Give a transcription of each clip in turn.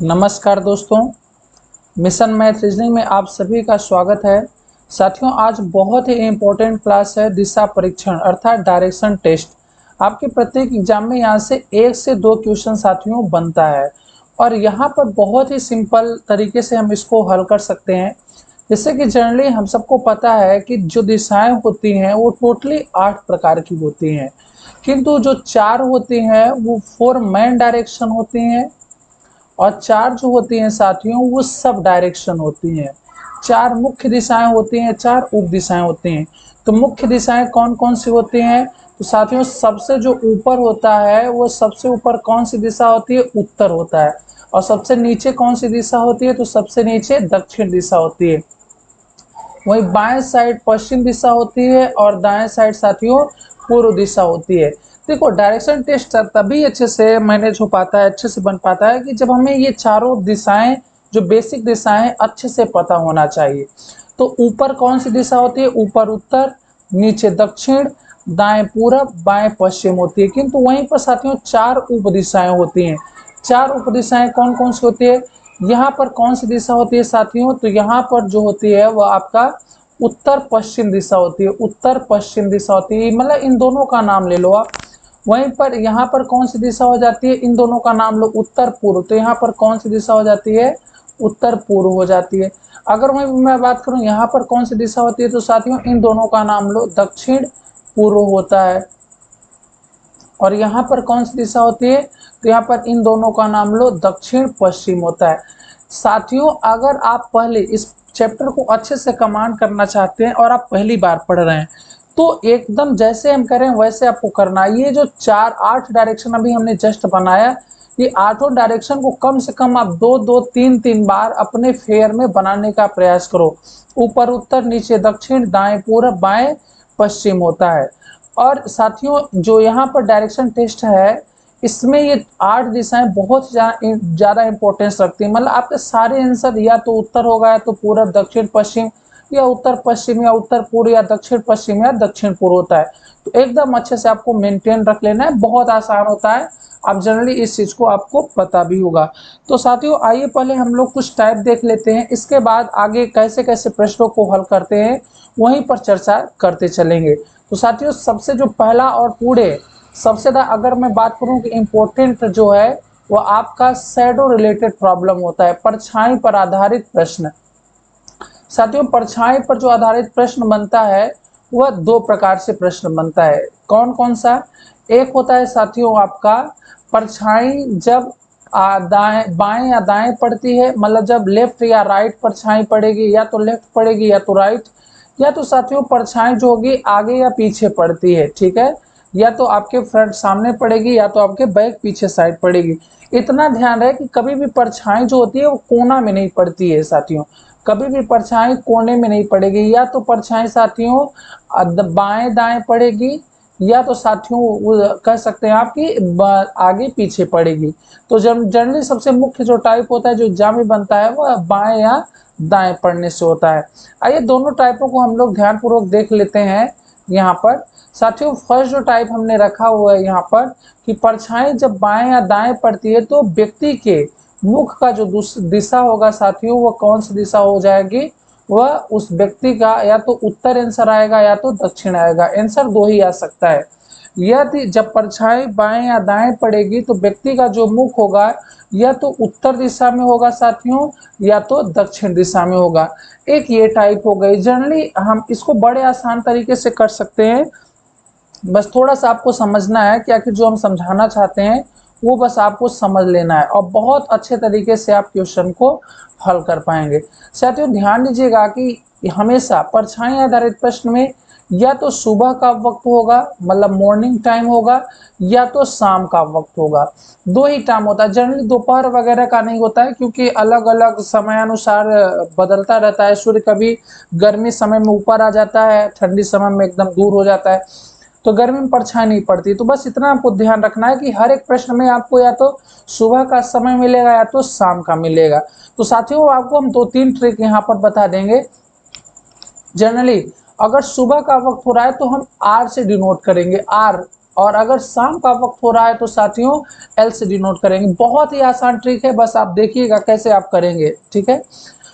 नमस्कार दोस्तों, mission math reasoning में आप सभी का स्वागत है। साथियों, आज बहुत ही इम्पोर्टेंट क्लास है दिशा परीक्षण अर्थात डायरेक्शन टेस्ट। आपके प्रत्येक एग्जाम में यहाँ से 1 से 2 क्वेश्चन साथियों बनता है और यहाँ पर बहुत ही सिंपल तरीके से हम इसको हल कर सकते हैं। जैसे कि जनरली हम सबको पता है कि जो दिशाएं होती हैं वो टोटली 8 प्रकार की होती हैं, किंतु जो 4 होती हैं वो 4 मेन डायरेक्शन होती हैं और 4 जो होती हैं साथियों वो सब डायरेक्शन होती हैं। 4 मुख्य दिशाएं होती हैं, 4 उप दिशाएं होती हैं। तो मुख्य दिशाएं कौन कौन सी होती हैं? तो साथियों सबसे जो ऊपर होता है वो सबसे ऊपर कौन सी दिशा होती है? उत्तर होता है। और सबसे नीचे कौन सी दिशा होती है? तो सबसे नीचे दक्षिण दिशा होती है। वहीं बाएं साइड पश्चिम दिशा होती है और दाएं साइड साथियों पूर्व दिशा होती है। देखो, डायरेक्शन टेस्ट तभी अच्छे से मैनेज हो पाता है, अच्छे से बन पाता है कि जब हमें ये चारों दिशाएं, जो बेसिक दिशाएं अच्छे से पता होना चाहिए। तो ऊपर कौन सी दिशा होती है? ऊपर उत्तर, नीचे दक्षिण, दाएं पूरब, बाएं पश्चिम होती है। किंतु वहीं पर साथियों 4 उप दिशाएं होती हैं। 4 उप दिशाएं कौन कौन सी होती है? यहाँ पर कौन सी दिशा होती है साथियों? तो यहाँ पर जो होती है वह आपका उत्तर पश्चिम दिशा होती है। उत्तर पश्चिम दिशा होती है, मतलब इन दोनों का नाम ले लो आप। वहीं पर यहाँ पर कौन सी दिशा हो जाती है? इन दोनों का नाम लो, उत्तर पूर्व। तो यहाँ पर कौन सी दिशा हो जाती है? उत्तर पूर्व हो जाती है। अगर वहीं मैं बात करूँ यहाँ पर कौन सी दिशा होती है, तो साथियों इन दोनों का नाम लो, दक्षिण पूर्व होता है। और यहाँ पर कौन सी दिशा होती है? तो यहाँ पर इन दोनों का नाम लो, दक्षिण पश्चिम होता है। साथियों, अगर आप पहले इस चैप्टर को अच्छे से कमांड करना चाहते हैं और आप पहली बार पढ़ रहे हैं तो एकदम जैसे हम करें वैसे आपको करना है। ये जो 8 डायरेक्शन अभी हमने जस्ट बनाया, ये 8 डायरेक्शन को कम से कम आप 2-2, 3-3 बार अपने फेयर में बनाने का प्रयास करो। ऊपर उत्तर, नीचे दक्षिण, दाएं पूरब, बाएं पश्चिम होता है। और साथियों जो यहाँ पर डायरेक्शन टेस्ट है, इसमें ये 8 दिशाएं बहुत ज़्यादा इंपॉर्टेंस रखती हैं। मतलब आपके सारे आंसर या तो उत्तर होगा, या तो पूरब, दक्षिण पश्चिम, या उत्तर पश्चिम, या उत्तर पूर्व, या दक्षिण पश्चिम, या दक्षिण पूर्व होता है। तो एकदम अच्छे से आपको मेंटेन रख लेना है, बहुत आसान होता है। आप जनरली इस चीज़ को आपको पता भी होगा। तो साथियों आइए पहले हम लोग कुछ टाइप देख लेते हैं, इसके बाद आगे कैसे कैसे प्रश्नों को हल करते हैं वहीं पर चर्चा करते चलेंगे। तो साथियों सबसे जो पहला और पूरे सबसे ज़्यादा अगर मैं बात करूं कि इम्पोर्टेंट जो है वो आपका शैडो रिलेटेड प्रॉब्लम होता है, परछाई पर आधारित प्रश्न। साथियों परछाई पर जो आधारित प्रश्न बनता है वह 2 प्रकार से प्रश्न बनता है। कौन कौन सा? एक होता है साथियों आपका परछाई जब दाएं बाएं या दाएं पड़ती है, मतलब जब लेफ्ट या राइट परछाई पड़ेगी, या तो लेफ्ट पड़ेगी या तो राइट, या तो साथियों परछाई जो होगी आगे या पीछे पड़ती है, ठीक है, या तो आपके फ्रंट सामने पड़ेगी या तो आपके बैक पीछे साइड पड़ेगी। इतना ध्यान रहे कि कभी भी परछाई जो होती है वो कोना में नहीं पड़ती है साथियों, कभी भी परछाई कोने में नहीं पड़ेगी। या तो परछाई साथियों बाएं दाएं पड़ेगी, या तो साथियों वो कह सकते हैं आप कि आगे पीछे पड़ेगी। तो जनरली सबसे मुख्य जो टाइप होता है जो एग्जाम में बनता है वो बाएं या दाएं पढ़ने से होता है। आइए दोनों टाइपों को हम लोग ध्यानपूर्वक देख लेते हैं। यहाँ पर साथियों फर्स्ट जो टाइप हमने रखा हुआ है यहाँ पर कि परछाई जब बाएं या दाएं पड़ती है तो व्यक्ति के मुख का जो दिशा होगा साथियों वो कौन सी दिशा हो जाएगी? वह उस व्यक्ति का या तो उत्तर आंसर आएगा या तो दक्षिण आएगा। आंसर 2 ही आ सकता है। यदि जब परछाई बाएं या दाएं पड़ेगी तो व्यक्ति का जो मुख होगा या तो उत्तर दिशा में होगा साथियों, या तो दक्षिण दिशा में होगा। एक ये टाइप हो गई। जनरली हम इसको बड़े आसान तरीके से कर सकते हैं, बस थोड़ा सा आपको समझना है कि आखिर जो हम समझाना चाहते हैं वो बस आपको समझ लेना है और बहुत अच्छे तरीके से आप क्वेश्चन को हल कर पाएंगे। साथियों ध्यान दीजिएगा कि हमेशा परछाई आधारित प्रश्न में या तो सुबह का वक्त होगा, मतलब मॉर्निंग टाइम होगा, या तो शाम का वक्त होगा। 2 ही टाइम होता है। जनरली दोपहर वगैरह का नहीं होता है क्योंकि अलग अलग समयानुसार बदलता रहता है। सूर्य कभी गर्मी समय में ऊपर आ जाता है, ठंडी समय में एकदम दूर हो जाता है, तो गर्मी में परछाई नहीं पड़ती। तो बस इतना आपको ध्यान रखना है कि हर एक प्रश्न में आपको या तो सुबह का समय मिलेगा या तो शाम का मिलेगा। तो साथियों आपको हम 2-3 ट्रिक यहाँ पर बता देंगे। जनरली अगर सुबह का वक्त हो रहा है तो हम आर से डिनोट करेंगे, आर और अगर शाम का वक्त हो रहा है तो साथियों एल से डिनोट करेंगे। बहुत ही आसान ट्रिक है, बस आप देखिएगा कैसे आप करेंगे, ठीक है।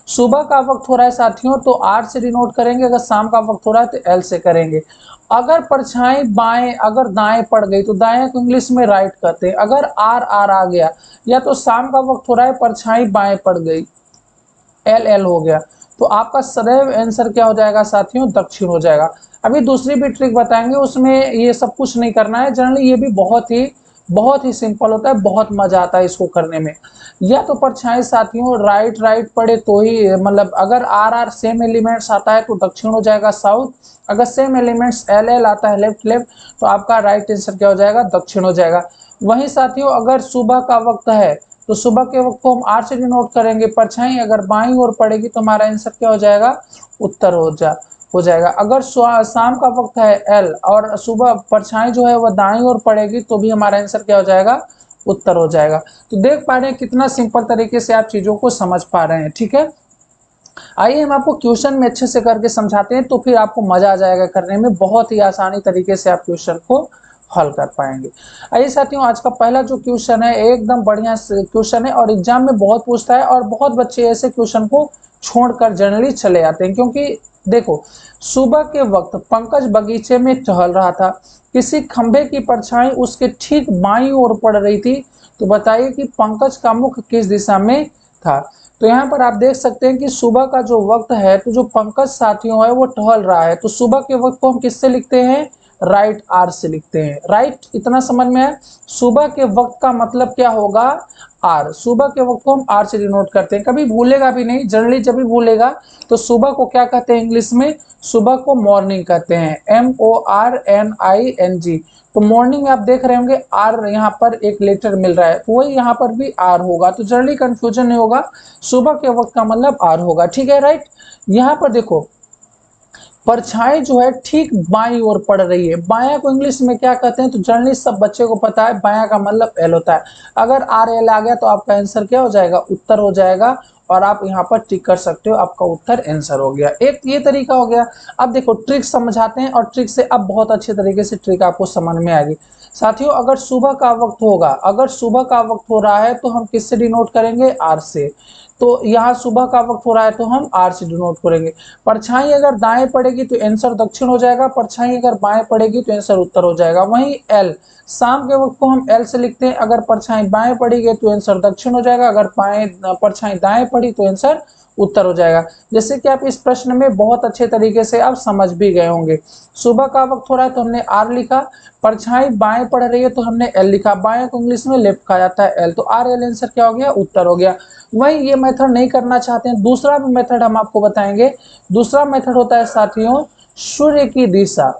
सुबह का वक्त हो रहा है साथियों तो आर से डिनोट करेंगे, अगर शाम का वक्त हो रहा है तो एल से करेंगे। अगर परछाई बाएं अगर दाएं पड़ गई तो दाएं को इंग्लिश में राइट कहते हैं। अगर आर आर आ गया या तो शाम का वक्त हो रहा है परछाई बाएं पड़ गई, एल एल हो गया, तो आपका सदैव आंसर क्या हो जाएगा साथियों, दक्षिण हो जाएगा। अभी दूसरी भी ट्रिक बताएंगे, उसमें ये सब कुछ नहीं करना है, जनरली ये भी बहुत ही सिंपल होता है, बहुत मजा आता है इसको करने में। या तो परछाई साथियों राइट राइट पड़े तो ही, मतलब अगर आर आर सेम एलिमेंट्स आता है तो दक्षिण हो जाएगा साउथ, अगर सेम एलिमेंट्स एल एल आता है लेफ्ट लेफ्ट तो आपका राइट आंसर क्या हो जाएगा, दक्षिण हो जाएगा। वहीं साथियों अगर सुबह का वक्त है तो सुबह के वक्त को हम आर से डिनोट करेंगे, परछाई अगर बाईं ओर पड़ेगी तो हमारा आंसर क्या हो जाएगा, उत्तर हो जाएगा। अगर शाम का वक्त है एल और सुबह परछाई जो है वह दाईं ओर पड़ेगी तो भी हमारा आंसर क्या हो जाएगा, उत्तर हो जाएगा। तो देख पा रहे हैं कितना सिंपल तरीके से आप चीजों को समझ पा रहे हैं, ठीक है। आइए हम आपको क्वेश्चन में अच्छे से करके समझाते हैं तो फिर आपको मजा आ जाएगा करने में, बहुत ही आसानी तरीके से आप क्वेश्चन को हल कर पाएंगे। आइए साथियों आज का पहला जो क्वेश्चन है एकदम बढ़िया क्वेश्चन है और एग्जाम में बहुत पूछता है और बहुत बच्चे ऐसे क्वेश्चन को छोड़कर जनरली चले जाते हैं। क्योंकि देखो सुबह के वक्त पंकज बगीचे में टहल रहा था, किसी खंभे की परछाई उसके ठीक बाईं ओर पड़ रही थी, तो बताइए कि पंकज का मुख किस दिशा में था। तो यहाँ पर आप देख सकते हैं कि सुबह का जो वक्त है तो जो पंकज साथियों है वो टहल रहा है, तो सुबह के वक्त को हम किससे लिखते हैं, राइट आर से लिखते हैं। राइट इतना समझ में है। सुबह के वक्त का मतलब क्या होगा, आर। सुबह के वक्त को हम आर से डिनोट करते हैं, कभी भूलेगा भी नहीं, जनरली जब भी भूलेगा तो सुबह को क्या कहते हैं इंग्लिश में, सुबह को मॉर्निंग कहते हैं, MORNING। तो मॉर्निंग में आप देख रहे होंगे आर यहाँ पर एक लेटर मिल रहा है तो वही यहाँ पर भी आर होगा, तो जनरली कंफ्यूजन नहीं होगा, सुबह के वक्त का मतलब आर होगा, ठीक है राइट। यहाँ पर देखो परछाई जो है ठीक बाईं ओर पड़ रही है, बायां को इंग्लिश में क्या कहते हैं, तो जनरली सब बच्चे को पता है बायां का मतलब एल होता है। अगर आर एल आ गया तो आपका आंसर क्या हो जाएगा, उत्तर हो जाएगा और आप यहाँ पर टिक कर सकते हो, आपका उत्तर आंसर हो गया। एक ये तरीका हो गया। अब देखो ट्रिक समझाते हैं और ट्रिक से अब बहुत अच्छे तरीके से ट्रिक आपको समझ में आएगी। साथियों अगर सुबह का वक्त होगा, अगर सुबह का वक्त हो रहा है तो हम किससे डिनोट करेंगे, आर से। तो यहाँ सुबह का वक्त हो रहा है तो हम आर से डिनोट करेंगे। परछाई अगर दाएं पड़ेगी तो आंसर दक्षिण हो जाएगा, परछाई अगर बाएं पड़ेगी तो आंसर उत्तर हो जाएगा। वहीं एल शाम के वक्त को हम एल से लिखते हैं, अगर परछाई बाएं पड़ेगी तो आंसर दक्षिण हो जाएगा, अगर परछाई दाएं पड़ी तो आंसर उत्तर हो जाएगा। जैसे कि आप इस प्रश्न में बहुत अच्छे तरीके से आप समझ भी गए होंगे। सुबह का वक्त हो रहा है तो हमने आर लिखा, परछाई बाएं पड़ रही है तो हमने एल लिखा, बाएं को इंग्लिश में लेफ्ट कहा जाता है एल, तो आर एल आंसर क्या हो गया, उत्तर हो गया। वही ये मेथड नहीं करना चाहते हैं, दूसरा भी मेथड हम आपको बताएंगे। दूसरा मेथड होता है साथियों सूर्य की दिशा।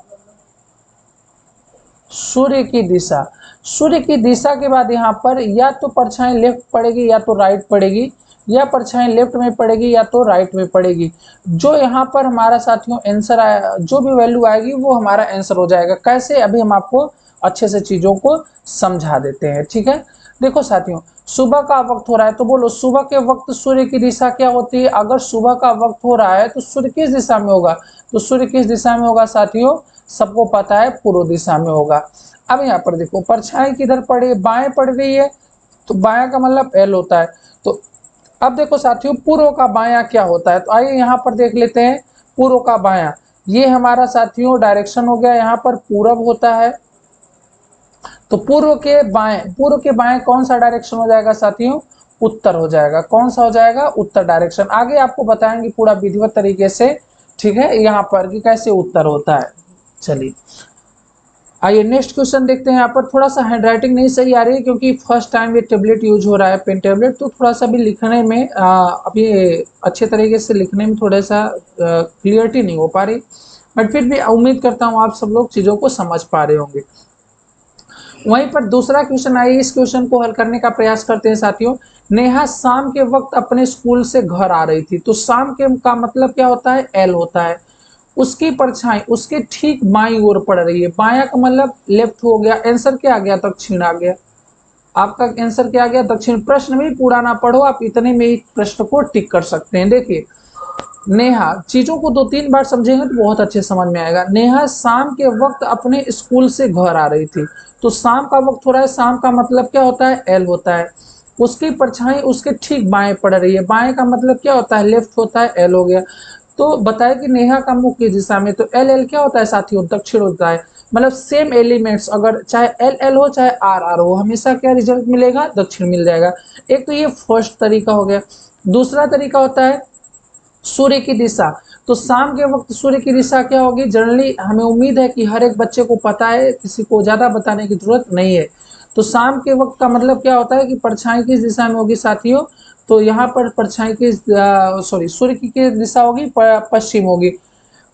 सूर्य की दिशा, सूर्य की दिशा के बाद यहाँ पर या तो परछाई लेफ्ट पड़ेगी या तो राइट पड़ेगी, या परछाई लेफ्ट में पड़ेगी या तो राइट में पड़ेगी। जो यहाँ पर हमारा साथियों आंसर आया, जो भी वैल्यू आएगी वो हमारा आंसर हो जाएगा। कैसे, अभी हम आपको अच्छे से चीजों को समझा देते हैं, ठीक है। देखो साथियों सुबह का वक्त हो रहा है तो बोलो सुबह के वक्त सूर्य की दिशा क्या होती है। अगर सुबह का वक्त हो रहा है तो सूर्य किस दिशा में होगा, तो सूर्य किस दिशा में होगा साथियों, सबको पता है पूर्व दिशा में होगा। अब यहाँ पर देखो परछाई किधर पड़ी, बाएं पड़ रही है, तो बायां का मतलब एल होता है। तो अब देखो साथियों पूर्व का बायां क्या होता है, तो आइए यहाँ पर देख लेते हैं पूर्व का बायां। ये हमारा साथियों डायरेक्शन हो गया, यहाँ पर पूरब होता है, तो पूर्व के बाएं कौन सा डायरेक्शन हो जाएगा साथियों, उत्तर हो जाएगा। कौन सा हो जाएगा, उत्तर डायरेक्शन। आगे आपको बताएंगे पूरा विधिवत तरीके से, ठीक है, यहाँ पर कि कैसे उत्तर होता है। चलिए आइए नेक्स्ट क्वेश्चन देखते हैं। यहाँ पर थोड़ा सा हैंडराइटिंग नहीं सही आ रही है क्योंकि फर्स्ट टाइम ये टेबलेट यूज हो रहा है, पेन टेबलेट, तो थोड़ा सा भी लिखने में अभी अच्छे तरीके से लिखने में थोड़ा सा क्लियरिटी नहीं हो पा रही, बट फिर भी उम्मीद करता हूँ आप सब लोग चीज़ों को समझ पा रहे होंगे। वहीं पर दूसरा क्वेश्चन आइए, इस क्वेश्चन को हल करने का प्रयास करते हैं साथियों। नेहा शाम के वक्त अपने स्कूल से घर आ रही थी, तो शाम के का मतलब क्या होता है, एल होता है। उसकी परछाई उसके ठीक बाईं ओर पड़ रही है, बायां का मतलब लेफ्ट हो गया, आंसर क्या आ गया, दक्षिण आ गया। आपका आंसर क्या आ गया, दक्षिण। प्रश्न भी पूरा ना पढ़ो आप, इतने में ही प्रश्न को टिक कर सकते हैं। देखिए नेहा, चीजों को 2-3 बार समझेंगे तो बहुत अच्छे समझ में आएगा। नेहा शाम के वक्त अपने स्कूल से घर आ रही थी। तो शाम का वक्त हो रहा है, शाम का मतलब क्या होता है, एल होता है। उसकी परछाई उसके ठीक बाएं पड़ रही है, बाएं का मतलब क्या होता है, लेफ्ट होता है, एल हो गया। तो बताया कि नेहा का मुख किस दिशा में, तो एल एल क्या होता है साथियों, दक्षिण होता है। मतलब सेम एलिमेंट्स, अगर चाहे एल एल हो चाहे आर आर हो, हमेशा क्या रिजल्ट मिलेगा, दक्षिण मिल जाएगा। एक तो ये फर्स्ट तरीका हो गया। दूसरा तरीका होता है सूर्य की दिशा। तो शाम के वक्त सूर्य की दिशा क्या होगी, जनरली हमें उम्मीद है कि हर एक बच्चे को पता है, किसी को ज्यादा बताने की जरूरत नहीं है। तो शाम के वक्त का मतलब क्या होता है कि परछाई किस दिशा में होगी साथियों, तो यहाँ पर परछाई की सॉरी सूर्य की दिशा होगी पश्चिम होगी।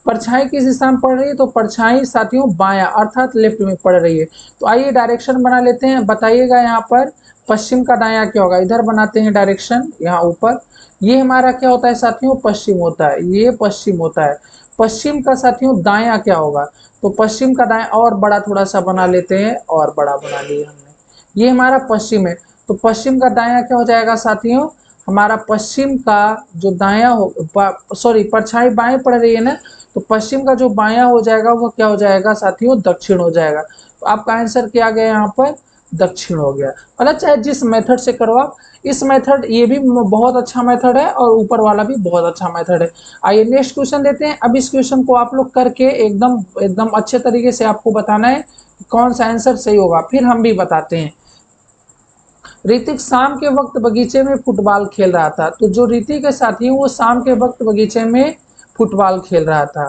परछाई किस दिशा में पड़ रही है, तो परछाई साथियों बायां अर्थात लेफ्ट में पड़ रही है। तो आइए डायरेक्शन बना लेते हैं, बताइएगा यहाँ पर पश्चिम का दायां क्या होगा, इधर बनाते हैं डायरेक्शन यहाँ ऊपर। ये हमारा क्या होता है साथियों, पश्चिम होता है, ये पश्चिम होता है। पश्चिम का साथियों दायां क्या होगा, तो पश्चिम का दायां और बड़ा थोड़ा सा बना लेते हैं, और बड़ा बना लिया हमने, ये हमारा पश्चिम है। तो पश्चिम का दायां क्या हो जाएगा साथियों, हमारा पश्चिम का जो दायां हो, सॉरी परछाई बाएं पड़ रही है ना, तो पश्चिम का जो बायां हो जाएगा वो क्या हो जाएगा साथियों, दक्षिण हो जाएगा। तो आपका आंसर क्या गया यहाँ पर, दक्षिण हो गया। मतलब चाहे जिस मेथड से करो आप, इस मेथड ये भी बहुत अच्छा मेथड है और ऊपर वाला भी बहुत अच्छा मेथड है। आइए नेक्स्ट क्वेश्चन देते हैं। अब इस क्वेश्चन को आप लोग करके एकदम एकदम अच्छे तरीके से आपको बताना है कि कौन सा आंसर सही होगा, फिर हम भी बताते हैं। ऋतिक शाम के वक्त बगीचे में फुटबॉल खेल रहा था। तो जो ऋतिक है साथी वो शाम के वक्त बगीचे में फुटबॉल खेल रहा था।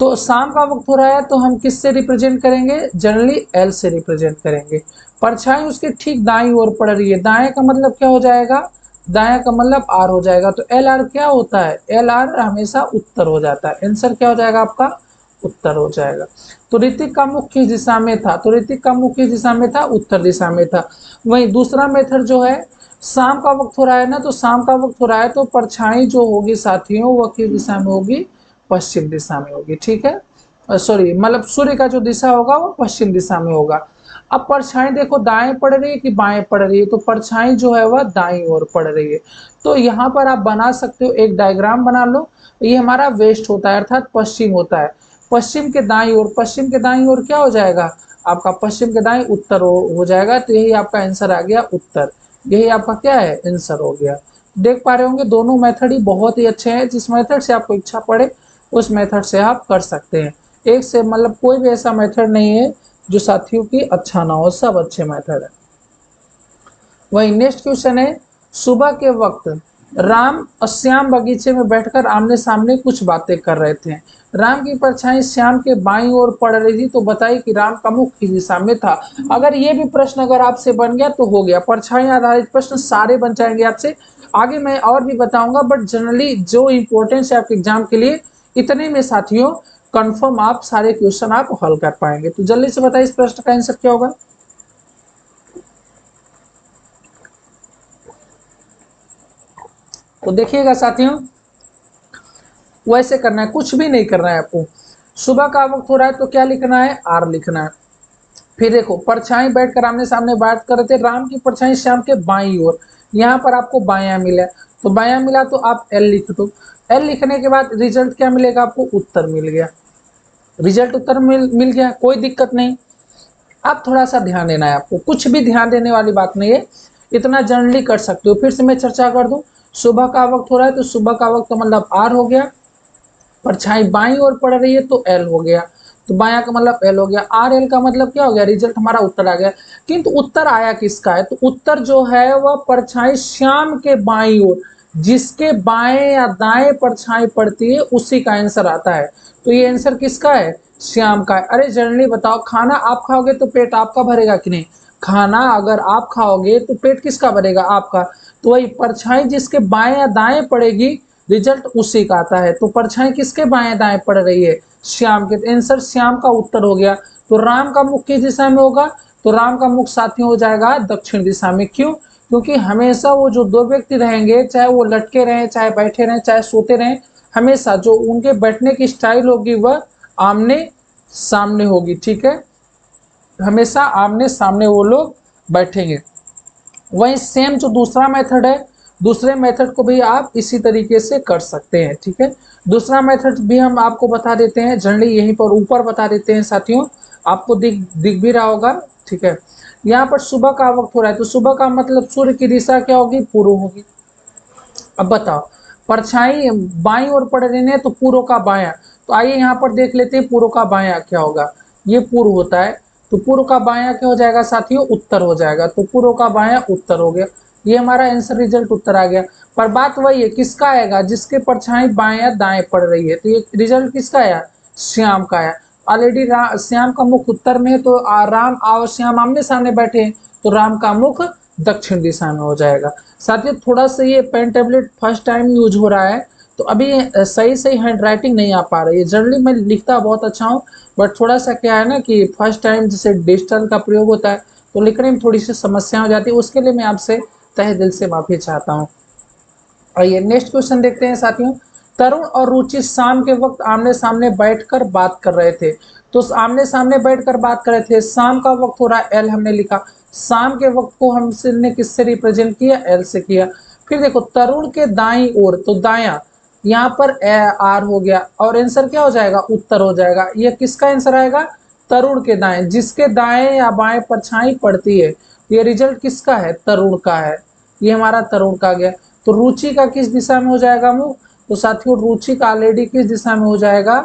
तो शाम का वक्त हो रहा है तो हम किससे रिप्रेजेंट करेंगे, जनरली एल से रिप्रेजेंट करेंगे। परछाई उसके ठीक दाईं ओर पड़ रही है, दाएं का मतलब क्या हो जाएगा, दाया का मतलब आर हो जाएगा। तो एल आर क्या होता है, एल आर हमेशा उत्तर हो जाता है। आंसर क्या हो जाएगा आपका, उत्तर हो जाएगा। तो ऋतिक का मुख किस दिशा में था, तो ऋतिक का मुख किस दिशा में था, उत्तर दिशा में था। वहीं दूसरा मेथड जो है, शाम का वक्त हो रहा है ना, तो शाम का वक्त हो रहा है तो परछाई जो होगी साथियों वह किस दिशा में होगी, पश्चिम दिशा में होगी। ठीक है, सॉरी मतलब सूर्य का जो दिशा होगा वो पश्चिम दिशा में होगा। अब परछाई देखो दाएं पड़ रही है कि बाएं पड़ रही है, तो परछाई जो है वह दाईं ओर पड़ रही है। तो यहाँ पर आप बना सकते हो, एक डायग्राम बना लो। ये हमारा वेस्ट होता है अर्थात पश्चिम होता है। पश्चिम के दाईं ओर, पश्चिम के दाईं ओर क्या हो जाएगा आपका, पश्चिम के दाईं उत्तर हो जाएगा। तो यही आपका आंसर आ गया उत्तर, यही आपका क्या है आंसर हो गया। देख पा रहे होंगे दोनों मेथड ही बहुत ही अच्छे हैं, जिस मेथड से आपको इच्छा पड़े उस मेथड से आप कर सकते हैं। एक से मतलब कोई भी ऐसा मेथड नहीं है जो साथियों की अच्छा ना हो, सब अच्छे मेथड है। वही नेक्स्ट क्वेश्चन है, सुबह के वक्त राम और श्याम बगीचे में बैठकर आमने सामने कुछ बातें कर रहे थे। राम की परछाई श्याम के बाईं ओर पड़ रही थी, तो बताइए कि राम का मुख किस दिशा में था। अगर ये भी प्रश्न अगर आपसे बन गया तो हो गया, परछाई आधारित प्रश्न सारे बन जाएंगे आपसे। आगे मैं और भी बताऊंगा, बट जनरली जो इंपॉर्टेंस है आपके एग्जाम के लिए, इतने में साथियों कंफर्म आप सारे क्वेश्चन आप हल कर पाएंगे। तो जल्दी से बताइए इस प्रश्न का आंसर क्या होगा। तो देखिएगा साथियों, वैसे करना है, कुछ भी नहीं करना है आपको। सुबह का वक्त हो रहा है तो क्या लिखना है, आर लिखना है। फिर देखो परछाई बैठकर आमने सामने बात कर रहे थे, राम की परछाई श्याम के बाईं ओर, यहाँ पर आपको बायां मिला, तो बायां मिला तो आप एल लिख दो। एल लिखने के बाद रिजल्ट क्या मिलेगा आपको, उत्तर मिल गया। रिजल्ट उत्तर मिल गया, कोई दिक्कत नहीं। अब थोड़ा सा ध्यान देना है आपको, कुछ भी ध्यान देने वाली बात नहीं है, इतना जनरली कर सकते हो। फिर से मैं चर्चा कर दूं, सुबह का वक्त हो रहा है तो सुबह का वक्त का मतलब आर हो गया, परछाई बाईं ओर पड़ रही है तो एल हो गया, तो बायां का मतलब एल हो गया। आर एल का मतलब क्या हो गया, रिजल्ट हमारा उत्तर आ गया। किंतु उत्तर आया किसका है, तो उत्तर जो है वह परछाई श्याम के बाईं ओर, जिसके बाएं या दाएं परछाई पड़ती है उसी का आंसर आता है। तो ये आंसर किसका है, श्याम का है। अरे जनरली बताओ, खाना आप खाओगे तो पेट आपका भरेगा कि नहीं, खाना अगर आप खाओगे तो पेट किसका भरेगा, आपका। तो वही परछाई जिसके बाएं या दाएं पड़ेगी रिजल्ट उसी का आता है। तो परछाई किसके बाएं दाएं पड़ रही है, श्याम के, तो आंसर श्याम का उत्तर हो गया। तो राम का मुख किस दिशा में होगा, तो राम का मुख साथियों हो जाएगा दक्षिण दिशा में। क्यों, क्योंकि हमेशा वो जो दो व्यक्ति रहेंगे, चाहे वो लटके रहें चाहे बैठे रहें चाहे सोते रहें, हमेशा जो उनके बैठने की स्टाइल होगी वह आमने सामने होगी। ठीक है, हमेशा आमने सामने वो लोग बैठेंगे। वही सेम जो दूसरा मेथड है दूसरे मेथड को भी आप इसी तरीके से कर सकते हैं, ठीक है। दूसरा मेथड भी हम आपको बता देते हैं, जनरली यहीं पर ऊपर बता देते हैं साथियों, आपको दिख दिख भी रहा होगा, ठीक है। यहाँ पर सुबह का वक्त हो रहा है, तो सुबह का मतलब सूर्य की दिशा क्या होगी, पूर्व होगी। अब बताओ, परछाई बाईं ओर पड़ रही है तो पूर्व का बायां, तो आइए यहाँ पर देख लेते हैं पूर्व का बायां क्या होगा। ये पूर्व होता है, तो पूर्व का बायां क्या हो जाएगा साथियों, उत्तर हो जाएगा। तो पूर्व का बायां उत्तर हो गया, ये हमारा आंसर रिजल्ट उत्तर आ गया। पर बात वही है, किसका आएगा, जिसके परछाई बाएं दाएं पड़ रही है, तो ये रिजल्ट किसका आया, श्याम का आया। ऑलरेडी श्याम का मुख उत्तर में है, तो राम और श्याम आमने सामने बैठे हैं, तो राम का मुख दक्षिण दिशा में हो जाएगा। साथियों थोड़ा सा ये pen tablet first time use हो रहा है, तो अभी सही सही हैंड राइटिंग नहीं आ पा रही है। जनरली मैं लिखता बहुत अच्छा हूँ, बट थोड़ा सा क्या है ना कि फर्स्ट टाइम जैसे डिजिटल का प्रयोग होता है, तो लिखने में थोड़ी सी समस्या हो जाती है, उसके लिए मैं आपसे तहे दिल से माफी चाहता हूँ। आइए नेक्स्ट क्वेश्चन देखते हैं साथियों। तरुण और रुचि शाम के वक्त आमने सामने बैठकर बात कर रहे थे, तो आमने सामने बैठकर बात कर रहे थे, शाम का वक्त हो रहा है, एल हमने लिखा। शाम के वक्त को हमने किससे रिप्रेजेंट किया, एल से किया। फिर देखो तरुण के दाईं ओर, तो दाया, यहाँ पर आर हो गया, और आंसर क्या हो जाएगा, उत्तर हो जाएगा। यह किसका आंसर आएगा, तरुण के दाएं, जिसके दाएं या बाएं परछाई पड़ती है, ये रिजल्ट किसका है, तरुण का है। ये हमारा तरुण का गया। तो रुचि का किस दिशा में हो जाएगा मुंह, तो साथियों रुचि का ऑलरेडी किस दिशा में हो जाएगा,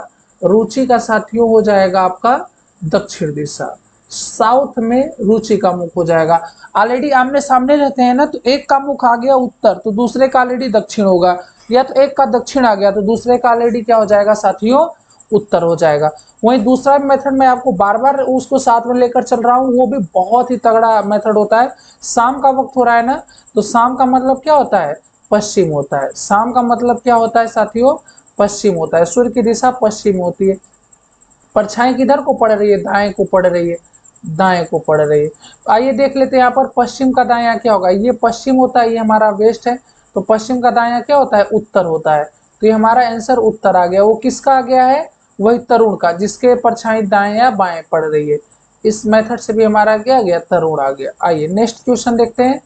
रुचि का साथियों हो जाएगा आपका दक्षिण दिशा, साउथ में रुचि का मुख हो जाएगा। ऑलरेडी आमने सामने रहते हैं ना, तो एक का मुख आ गया उत्तर, तो दूसरे का ऑलरेडी दक्षिण होगा, या तो एक का दक्षिण आ गया तो दूसरे का ऑलरेडी क्या हो जाएगा साथियों, उत्तर हो जाएगा। वहीं दूसरा मेथड मैं आपको बार बार उसको साथ में लेकर चल रहा हूँ, वो भी बहुत ही तगड़ा मेथड होता है। शाम का वक्त हो रहा है ना, तो शाम का मतलब क्या होता है, पश्चिम होता है। शाम का मतलब क्या होता है साथियों, पश्चिम होता है, सूर्य की दिशा पश्चिम होती है। परछाई किधर को पड़ रही है, दाएं को पड़ रही है, दाएं को पड़ रही है। तो आइए देख लेते हैं यहाँ पर पश्चिम का दायां क्या होगा, ये पश्चिम होता है, ये हमारा वेस्ट है, तो पश्चिम का दायां क्या होता है, उत्तर होता है। तो ये हमारा आंसर उत्तर आ गया। वो किसका आ गया है, वही तरुण का, जिसके परछाई दाएं या बाएं पड़ रही है। इस मेथड से भी हमारा क्या आ गया, तरुण आ गया। आइए नेक्स्ट क्वेश्चन देखते हैं।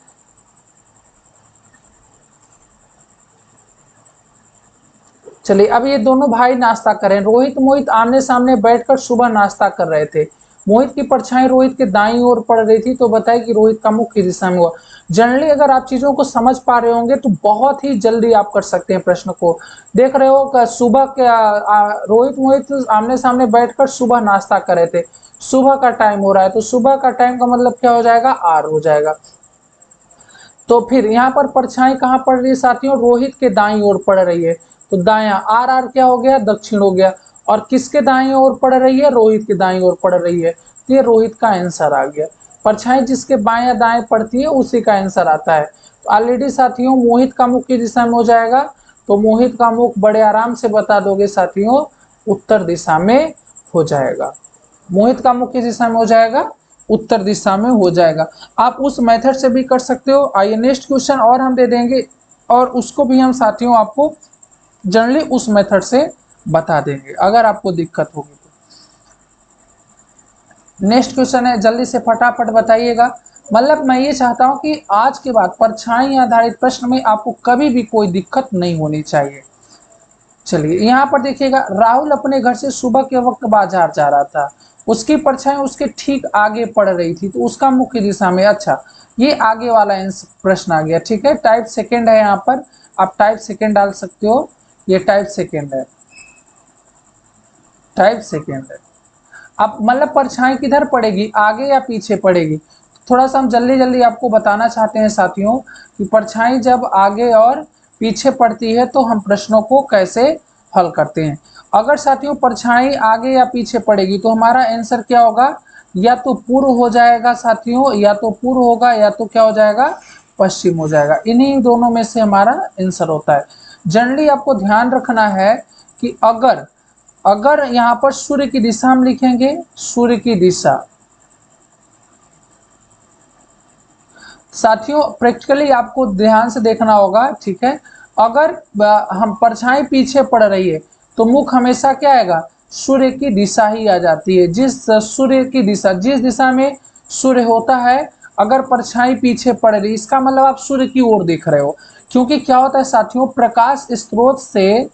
चलिए अब ये दोनों भाई नाश्ता करें, रोहित मोहित आमने सामने बैठकर सुबह नाश्ता कर रहे थे। मोहित की परछाई रोहित के दाईं ओर पड़ रही थी, तो बताए कि रोहित का मुख किस दिशा में हुआ। जनरली अगर आप चीजों को समझ पा रहे होंगे तो बहुत ही जल्दी आप कर सकते हैं प्रश्न को। देख रहे हो सुबह के रोहित मोहित आमने सामने बैठकर सुबह नाश्ता कर रहे थे, सुबह का टाइम हो रहा है, तो सुबह का टाइम का मतलब क्या हो जाएगा, आर हो जाएगा। तो फिर यहाँ पर परछाई कहाँ पड़ रही है साथियों, रोहित के दाईं ओर पड़ रही है, तो दाया आर आर क्या हो गया, दक्षिण हो गया। और किसके दाईं ओर पड़ रही है, रोहित के दाईं ओर पड़ रही है, तो ये रोहित का आंसर आ गया। परछाई जिसके बाएं या दाएं पड़ती है उसी का आंसर आता है। तो ऑलरेडी साथियों मोहित का मुख किस दिशा में हो जाएगा, तो मोहित का मुख बड़े आराम से बता दोगे साथियों, उत्तर दिशा में हो जाएगा। मोहित का मुख किस दिशा में हो जाएगा, उत्तर दिशा में हो जाएगा। आप उस मेथड से भी कर सकते हो। आइए नेक्स्ट क्वेश्चन और हम दे देंगे, और उसको भी हम साथियों आपको जनरली उस मेथड से बता देंगे अगर आपको दिक्कत होगी तो। नेक्स्ट क्वेश्चन है, जल्दी से फटाफट बताइएगा। मतलब मैं ये चाहता हूं कि आज के बाद परछाई आधारित प्रश्न में आपको कभी भी कोई दिक्कत नहीं होनी चाहिए। चलिए यहाँ पर देखिएगा, राहुल अपने घर से सुबह के वक्त बाजार जा रहा था, उसकी परछाई उसके ठीक आगे पड़ रही थी, तो उसका मुख्य दिशा में, अच्छा ये आगे वाला प्रश्न आ गया, ठीक है। टाइप सेकेंड है, यहाँ पर आप टाइप सेकेंड डाल सकते हो, ये टाइप सेकेंड है, टाइप सेकेंड है। अब मतलब परछाई किधर पड़ेगी, आगे या पीछे पड़ेगी। थोड़ा सा हम जल्दी जल्दी आपको बताना चाहते हैं साथियों कि परछाई जब आगे और पीछे पड़ती है तो हम प्रश्नों को कैसे हल करते हैं। अगर साथियों परछाई आगे या पीछे पड़ेगी तो हमारा आंसर क्या होगा, या तो पूर्व हो जाएगा साथियों, या तो पूर्व होगा, या तो क्या हो जाएगा, पश्चिम हो जाएगा। इन्हीं दोनों में से हमारा आंसर होता है। जनरली आपको ध्यान रखना है कि अगर अगर यहाँ पर सूर्य की दिशा हम लिखेंगे, सूर्य की दिशा, साथियों प्रैक्टिकली आपको ध्यान से देखना होगा, ठीक है। अगर हम परछाई पीछे पड़ रही है तो मुख हमेशा क्या आएगा, सूर्य की दिशा ही आ जाती है। जिस सूर्य की दिशा, जिस दिशा में सूर्य होता है अगर परछाई पीछे पड़ रही, इसका मतलब आप सूर्य की ओर देख रहे हो। क्योंकि क्या होता है साथियों, प्रकाश स्रोत से,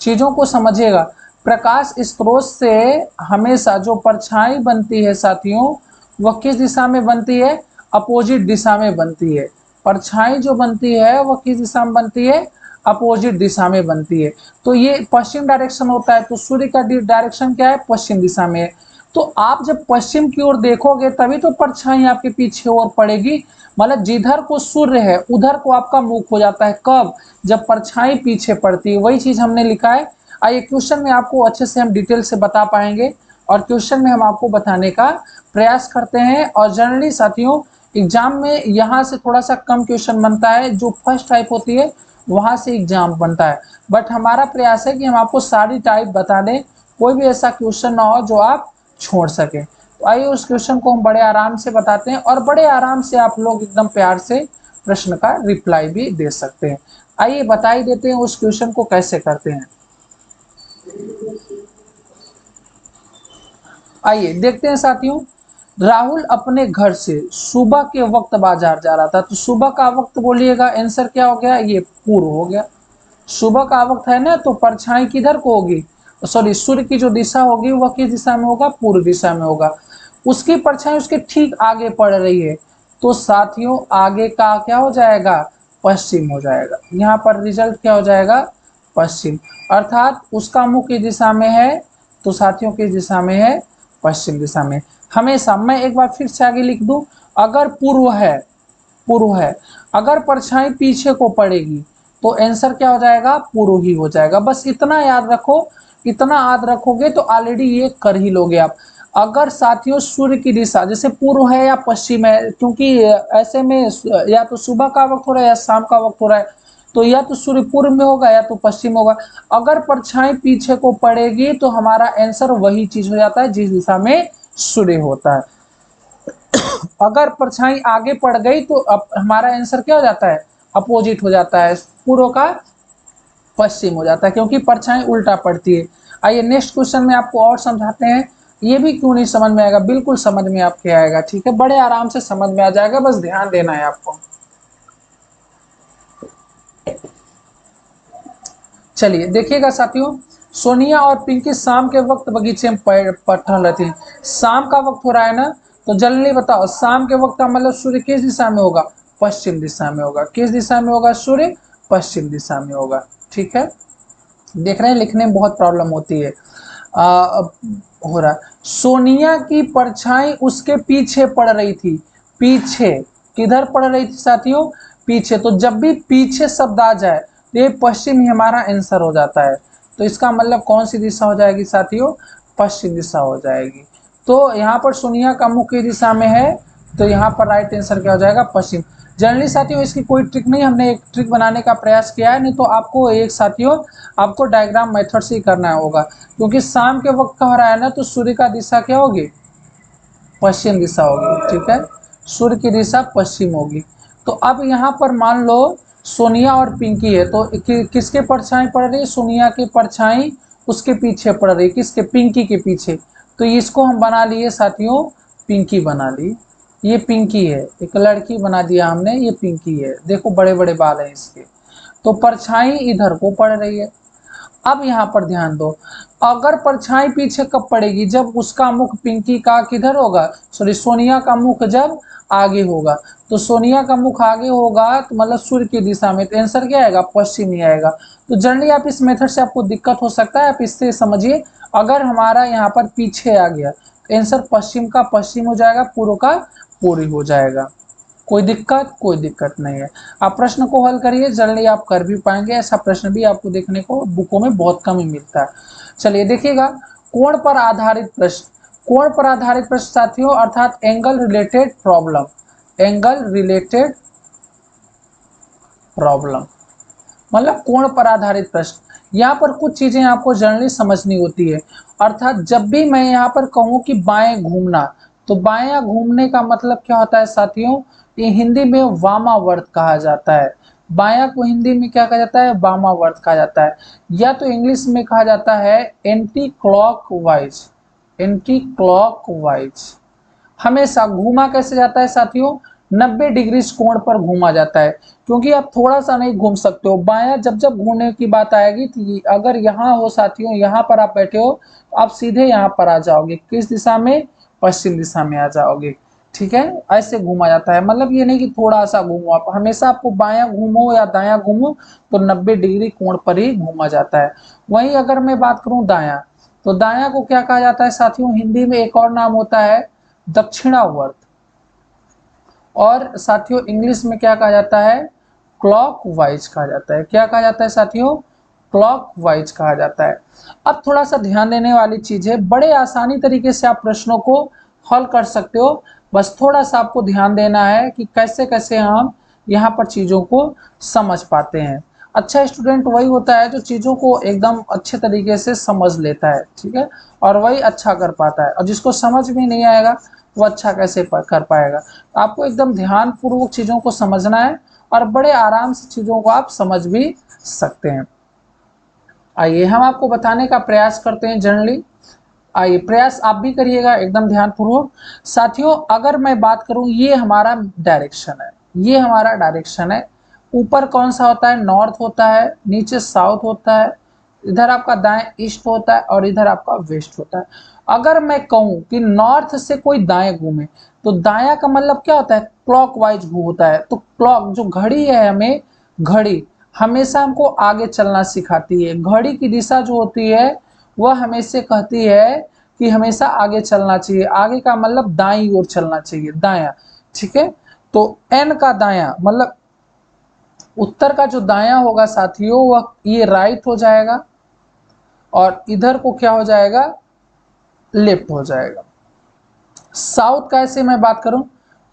चीजों को समझिएगा, प्रकाश स्रोत से हमेशा जो परछाई बनती है साथियों, वह किस दिशा में बनती है? अपोजिट दिशा में बनती है। परछाई जो बनती है वह किस दिशा में बनती है? अपोजिट दिशा में बनती है। तो ये पश्चिम डायरेक्शन होता है, तो सूर्य का डायरेक्शन क्या है? पश्चिम दिशा में है। तो आप जब पश्चिम की ओर देखोगे तभी तो परछाई आपके पीछे और पड़ेगी। मतलब जिधर को सूर्य है उधर को आपका मुख हो जाता है। कब? जब परछाई पीछे पड़ती है। वही चीज हमने लिखा है। आइए क्वेश्चन में आपको अच्छे से हम डिटेल से बता पाएंगे, और क्वेश्चन में हम आपको बताने का प्रयास करते हैं। और जनरली साथियों एग्जाम में यहाँ से थोड़ा सा कम क्वेश्चन बनता है, जो फर्स्ट टाइप होती है वहां से एग्जाम बनता है। बट हमारा प्रयास है कि हम आपको सारी टाइप बता दें, कोई भी ऐसा क्वेश्चन ना हो जो आप छोड़ सके। तो आइए उस क्वेश्चन को हम बड़े आराम से बताते हैं, और बड़े आराम से आप लोग एकदम प्यार से प्रश्न का रिप्लाई भी दे सकते हैं। आइए बता ही देते हैं उस क्वेश्चन को कैसे करते हैं। आइए देखते हैं साथियों। राहुल अपने घर से सुबह के वक्त बाजार जा रहा था। तो सुबह का वक्त बोलिएगा, आंसर क्या हो गया? ये पूर्व हो गया। सुबह का वक्त है ना, तो परछाई किधर को होगी? सॉरी, सूर्य की जो दिशा होगी वह किस दिशा में होगा? पूर्व दिशा में होगा। उसकी परछाई उसके ठीक आगे पड़ रही है, तो साथियों आगे का क्या हो जाएगा? पश्चिम हो जाएगा। यहाँ पर रिजल्ट क्या हो जाएगा? पश्चिम। अर्थात उसका मुख किस दिशा में है? तो साथियों किस दिशा में है? पश्चिम दिशा में। हमेशा मैं एक बार फिर से आगे लिख दूं, अगर पूर्व है, पूर्व है, अगर परछाई पीछे को पड़ेगी तो आंसर क्या हो जाएगा? पूर्व ही हो जाएगा। बस इतना याद रखो, इतना याद रखोगे तो ऑलरेडी ये कर ही लोगे आप। अगर साथियों सूर्य की दिशा जैसे पूर्व है या पश्चिम है, क्योंकि ऐसे में या तो सुबह का वक्त हो रहा है या शाम का वक्त हो रहा है, तो या तो सूर्य पूर्व में होगा या तो पश्चिम होगा। अगर परछाई पीछे को पड़ेगी तो हमारा आंसर वही चीज हो जाता है जिस दिशा में सूर्य होता है। अगर परछाई आगे पड़ गई तो अब हमारा आंसर क्या हो जाता है? अपोजिट हो जाता है, पूर्व का पश्चिम हो जाता है, क्योंकि परछाई उल्टा पड़ती है। आइए नेक्स्ट क्वेश्चन में आपको और समझाते हैं। ये भी क्यों नहीं समझ में आएगा? बिल्कुल समझ में आपके आएगा, ठीक है, बड़े आराम से समझ में आ जाएगा, बस ध्यान देना है आपको। चलिए देखिएगा साथियों, सोनिया और पिंकी शाम के वक्त बगीचे में टहल रही थी। शाम का वक्त हो रहा है ना, तो जल्दी बताओ शाम के वक्त का मतलब सूर्य किस दिशा में होगा? पश्चिम दिशा में होगा। किस दिशा में होगा सूर्य? पश्चिम दिशा में होगा। ठीक है, देख रहे हैं लिखने में बहुत प्रॉब्लम होती है। अब हो रहा है, सोनिया की परछाई उसके पीछे पड़ रही थी। पीछे किधर पड़ रही थी साथियों? पीछे। तो जब भी पीछे शब्द आ जाए तो ये पश्चिम ही हमारा आंसर हो जाता है। तो इसका मतलब कौन सी दिशा हो जाएगी साथियों? पश्चिम दिशा हो जाएगी। तो यहाँ पर सोनिया का मुख किस दिशा में है? तो यहाँ पर राइट आंसर क्या हो जाएगा? पश्चिम। जनरली साथियों इसकी कोई ट्रिक नहीं, हमने एक ट्रिक बनाने का प्रयास किया है, नहीं तो आपको एक साथियों आपको डायग्राम मेथड से ही करना होगा, क्योंकि शाम के वक्त का हो रहा है ना, तो सूर्य का दिशा क्या होगी? पश्चिम दिशा होगी। ठीक है, सूर्य की दिशा पश्चिम होगी। तो अब यहाँ पर मान लो सोनिया और पिंकी है, तो किसके परछाई पड़ रही है? सोनिया की परछाई उसके पीछे पड़ रही है। किसके? पिंकी के पीछे। तो इसको हम बना लिए साथियों, पिंकी बना ली। ये पिंकी है, एक लड़की बना दिया हमने, ये पिंकी है। देखो बड़े बड़े बाल हैं इसके। तो परछाई इधर को पड़ रही है। अब यहाँ पर ध्यान दो, अगर परछाई पीछे कब पड़ेगी? जब उसका मुख पिंकी का किधर होगा? सॉरी, सोनिया का मुख जब आगे होगा। तो सोनिया का मुख आगे होगा तो मतलब सूर्य की दिशा में, तो आंसर क्या आएगा? पश्चिम ही आएगा। तो जनरली आप इस मेथड से आपको दिक्कत हो सकता है, आप इससे समझिए। अगर हमारा यहाँ पर पीछे आ गया तो आंसर पश्चिम का पश्चिम हो जाएगा, पूर्व का पूर्व हो जाएगा। कोई दिक्कत? कोई दिक्कत नहीं है। आप प्रश्न को हल करिए, जल्दी आप कर भी पाएंगे। ऐसा प्रश्न भी आपको देखने को बुकों में बहुत कम ही मिलता है। चलिए देखिएगा, कोण पर आधारित प्रश्न। कोण पर आधारित प्रश्न साथियों अर्थात angle related problem. Angle related problem मतलब कोण पर आधारित प्रश्न। यहाँ पर कुछ चीजें आपको जनरली समझनी होती है। अर्थात जब भी मैं यहाँ पर कहूँ कि बाएं घूमना, तो बायां घूमने का मतलब क्या होता है साथियों? ये हिंदी में वामावर्त कहा जाता है। बायां को हिंदी में क्या कहा जाता है? वामावर्त कहा जाता है, या तो इंग्लिश में कहा जाता है एंटी क्लॉकवाइज। एंटी क्लॉकवाइज हमेशा घूमा कैसे जाता है साथियों? 90 डिग्री कोण पर घूमा जाता है, क्योंकि आप थोड़ा सा नहीं घूम सकते हो। बायां जब जब घूमने की बात आएगी तो अगर यहाँ हो साथियों, यहाँ पर आप बैठे हो तो आप सीधे यहाँ पर आ जाओगे, किस दिशा में, पश्चिम दिशा में आ जाओगे। ठीक है, ऐसे घूमा जाता है, मतलब ये नहीं कि थोड़ा सा घूमो, आप हमेशा आपको बायां घूमो या दायां घूमो तो 90 डिग्री कोण पर ही घूमा जाता है। वहीं अगर मैं बात करूं दायां, तो दायां को क्या कहा जाता है साथियों, हिंदी में एक और नाम होता है दक्षिणावर्त, और साथियों इंग्लिश में क्या कहा जाता है, क्लॉकवाइज कहा जाता है। क्या कहा जाता है साथियों, क्लॉकवाइज कहा जाता है। अब थोड़ा सा ध्यान देने वाली चीज है, बड़े आसानी तरीके से आप प्रश्नों को हल कर सकते हो, बस थोड़ा सा आपको ध्यान देना है कि कैसे कैसे हम यहाँ पर चीजों को समझ पाते हैं। अच्छा स्टूडेंट वही होता है जो चीजों को एकदम अच्छे तरीके से समझ लेता है, ठीक है, और वही अच्छा कर पाता है, और जिसको समझ में नहीं आएगा वो अच्छा कैसे कर पाएगा। आपको एकदम ध्यान पूर्वक चीजों को समझना है और बड़े आराम से चीजों को आप समझ भी सकते हैं। आइए हम आपको बताने का प्रयास करते हैं जनरली। आइए प्रयास आप भी करिएगा एकदम ध्यान पूर्वक। साथियों अगर मैं बात करूं, ये हमारा डायरेक्शन है, ये हमारा डायरेक्शन है। ऊपर कौन सा होता है, नॉर्थ होता है, नीचे साउथ होता है, इधर आपका दाएं ईस्ट होता है और इधर आपका वेस्ट होता है। अगर मैं कहूं कि नॉर्थ से कोई दाएं घूमे, तो दाया का मतलब क्या होता है, क्लॉकवाइज होता है। तो क्लॉक जो घड़ी है, हमें घड़ी हमेशा हमको आगे चलना सिखाती है। घड़ी की दिशा जो होती है वह हमेशा कहती है कि हमेशा आगे चलना चाहिए। आगे का मतलब दाईं ओर चलना चाहिए, दायां। ठीक है, तो एन का दायां मतलब उत्तर का जो दायां होगा साथियों, वह ये राइट हो जाएगा और इधर को क्या हो जाएगा, लेफ्ट हो जाएगा। साउथ का ऐसे मैं बात करूं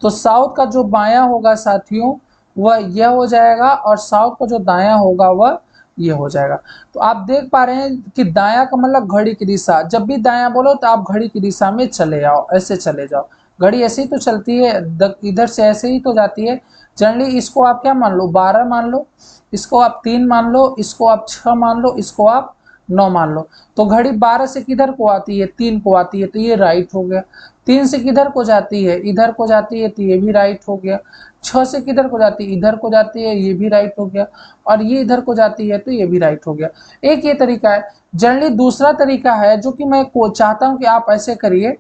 तो साउथ का जो बायां होगा साथियों वह यह हो जाएगा, और साउथ का जो दायां होगा वह ये हो जाएगा। तो आप देख पा रहे हैं कि दायां का मतलब घड़ी की दिशा, जब भी दायां बोलो तो आप घड़ी की दिशा में चले जाओ, ऐसे चले जाओ। घड़ी ऐसे ही तो चलती है, इधर से ऐसे ही तो जाती है जनरली। इसको आप क्या मान लो, 12 मान लो, इसको आप 3 मान लो, इसको आप 6 मान लो, इसको आप 9 मान लो। तो घड़ी 12 से किधर को आती है, 3 को आती है, तो ये राइट हो गया। 3 से किधर को जाती है, इधर को जाती है, तो ये भी राइट हो गया। 6 से किधर को जाती है, इधर को जाती है, ये भी राइट हो गया। और ये इधर को जाती है तो ये भी राइट हो गया। एक ये तरीका है। जनरली दूसरा तरीका है जो कि मैं को चाहता हूं कि आप ऐसे करिए।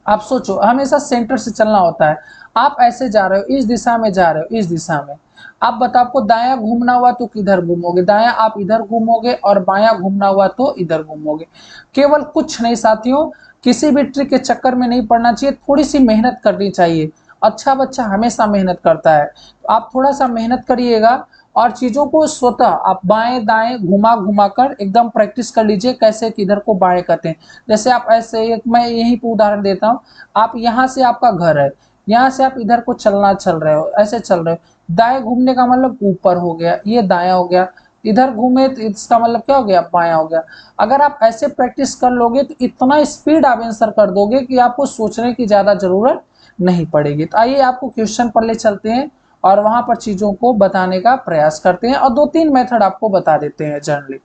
आप सोचो, हमेशा सेंटर से चलना होता है। आप ऐसे जा रहे हो, इस दिशा में जा रहे हो, इस दिशा में। आप बताओ, आपको दायां घूमना हुआ तो किधर घूमोगे, दायां आप इधर घूमोगे, और बायां घूमना हुआ तो इधर घूमोगे। केवल कुछ नहीं साथियों, किसी भी ट्रिक के चक्कर में नहीं पड़ना चाहिए, थोड़ी सी मेहनत करनी चाहिए। अच्छा बच्चा हमेशा मेहनत करता है, तो आप थोड़ा सा मेहनत करिएगा और चीजों को स्वतः आप बाएं दाएं घुमा घुमा कर एकदम प्रैक्टिस कर लीजिए, कैसे किधर को बाएं करते हैं। जैसे आप ऐसे, एक मैं यही पे उदाहरण देता हूँ। आप यहाँ से आपका घर है, यहाँ से आप इधर को चल रहे हो, ऐसे चल रहे हो। दाएं घूमने का मतलब ऊपर हो गया, ये दाया हो गया। इधर घूमे तो इसका मतलब क्या हो गया, बाया हो गया। अगर आप ऐसे प्रैक्टिस कर लोगे तो इतना स्पीड आप आंसर कर दोगे कि आपको सोचने की ज्यादा जरूरत नहीं पड़ेगी। तो आइए आपको क्वेश्चन पर ले चलते हैं और वहां पर चीजों को बताने का प्रयास करते हैं, और 2-3 मेथड आपको बता देते हैं जनरली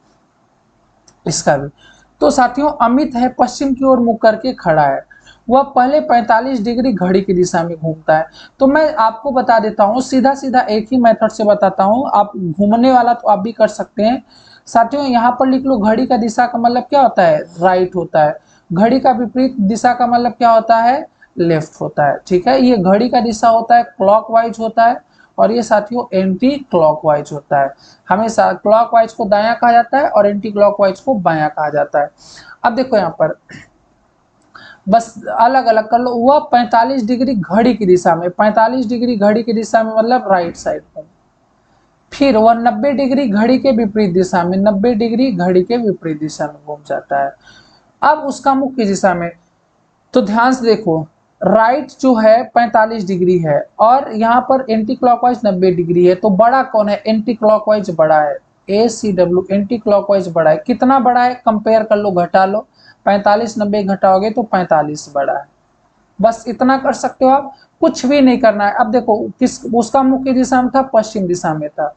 इसका भी। तो साथियों अमित है, पश्चिम की ओर मुख करके खड़ा है। वह पहले 45 डिग्री घड़ी की दिशा में घूमता है। तो मैं आपको बता देता हूँ, सीधा सीधा एक ही मेथड से बताता हूँ। आप घूमने वाला तो आप भी कर सकते हैं साथियों। यहाँ पर लिख लो, घड़ी का दिशा का मतलब क्या होता है, राइट होता है। घड़ी का विपरीत दिशा का मतलब क्या होता है, लेफ्ट होता है। ठीक है, ये घड़ी का दिशा होता है, क्लॉकवाइज होता है, और ये साथियों एंटी क्लॉकवाइज होता है। हमेशा क्लॉकवाइज को दायां कहा जाता है और एंटी क्लॉकवाइज को बायां कहा जाता है। अब देखो यहाँ पर बस अलग अलग कर लो। वह 45 डिग्री घड़ी की दिशा में, 45 डिग्री घड़ी की दिशा में मतलब राइट साइड में। फिर वह 90 डिग्री घड़ी के विपरीत दिशा में, 90 डिग्री घड़ी के विपरीत दिशा में घूम जाता है। अब उसका मुख की दिशा में, तो ध्यान से देखो, राइट जो है 45 डिग्री है और यहाँ पर एंटी क्लॉकवाइज 90 डिग्री है। तो बड़ा कौन है, एंटी क्लॉकवाइज बड़ा है। ACW एंटी क्लॉकवाइज बड़ा है। कितना बड़ा है, कंपेयर कर लो, घटा लो। 45 90 घटाओगे तो 45 बड़ा है। बस इतना कर सकते हो आप, कुछ भी नहीं करना है। अब देखो किस, उसका मुख्य दिशा में था, पश्चिम दिशा में था,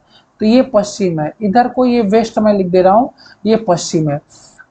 तो ये पश्चिम है। इधर को ये वेस्ट में लिख दे रहा हूं, ये पश्चिम है।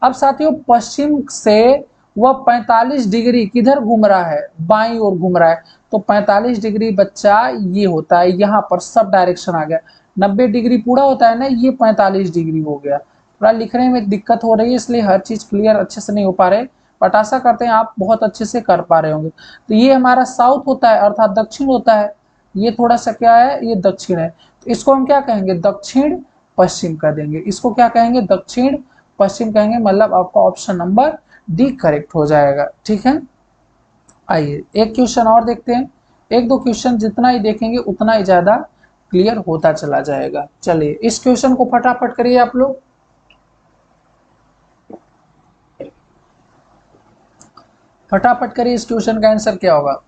अब साथियों पश्चिम से वह 45 डिग्री किधर घूम रहा है, बाईं ओर घूम रहा है। तो 45 डिग्री बच्चा ये होता है, यहाँ पर सब डायरेक्शन आ गया। 90 डिग्री पूरा होता है ना, ये 45 डिग्री हो गया। थोड़ा लिखने में दिक्कत हो रही है, इसलिए हर चीज क्लियर अच्छे से नहीं हो पा रहे, बट आशा करते हैं आप बहुत अच्छे से कर पा रहे होंगे। तो ये हमारा साउथ होता है, अर्थात दक्षिण होता है। ये थोड़ा सा क्या है, ये दक्षिण है, तो इसको हम क्या कहेंगे, दक्षिण पश्चिम कर देंगे। इसको क्या कहेंगे, दक्षिण पश्चिम कहेंगे। मतलब आपका ऑप्शन नंबर डी करेक्ट हो जाएगा। ठीक है, आइए एक क्वेश्चन और देखते हैं। एक दो क्वेश्चन जितना ही देखेंगे उतना ही ज्यादा क्लियर होता चला जाएगा। चलिए इस क्वेश्चन को फटाफट करिए आप लोग। फटाफट करिए, इस क्वेश्चन का आंसर क्या होगा।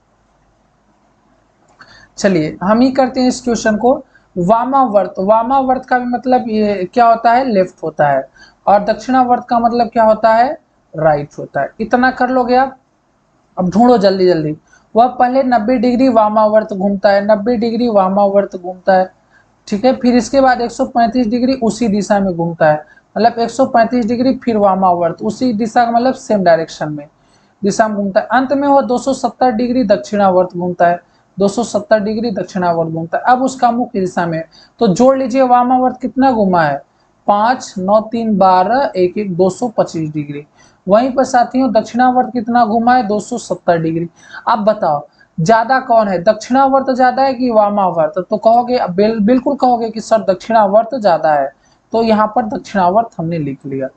चलिए हम ही करते हैं इस क्वेश्चन को। वामावर्त, वामावर्त का भी मतलब ये क्या होता है, लेफ्ट होता है, और दक्षिणावर्त का मतलब क्या होता है, राइट होता है। इतना कर लोगे आप। अब ढूंढो जल्दी जल्दी। वह पहले 90 डिग्री वामावर्त घूमता है, 90 डिग्री वामावर्त घूमता है। ठीक है, फिर इसके बाद 135 डिग्री उसी दिशा में घूमता है। मतलब 135 डिग्री फिर वामावर्त उसी दिशा का मतलब सेम डायरेक्शन में दिशा में घूमता है। अंत में वह 270 डिग्री दक्षिणावर्त घूमता है, 270 डिग्री दक्षिणावर्त घूमता है। अब उसका मुख्य दिशा में, तो जोड़ लीजिए वामावर्त कितना घुमा है, 5 9 3 12 1 1 225 डिग्री। वहीं पर साथियों दक्षिणावर्त कितना घुमा है, 270 डिग्री। अब बताओ ज्यादा कौन है, दक्षिणावर्त ज्यादा है कि वामावर्त। तो कहोगे बिल्कुल कहोगे कि सर दक्षिणावर्त ज्यादा है। तो यहाँ पर दक्षिणावर्त हमने लिख लिया।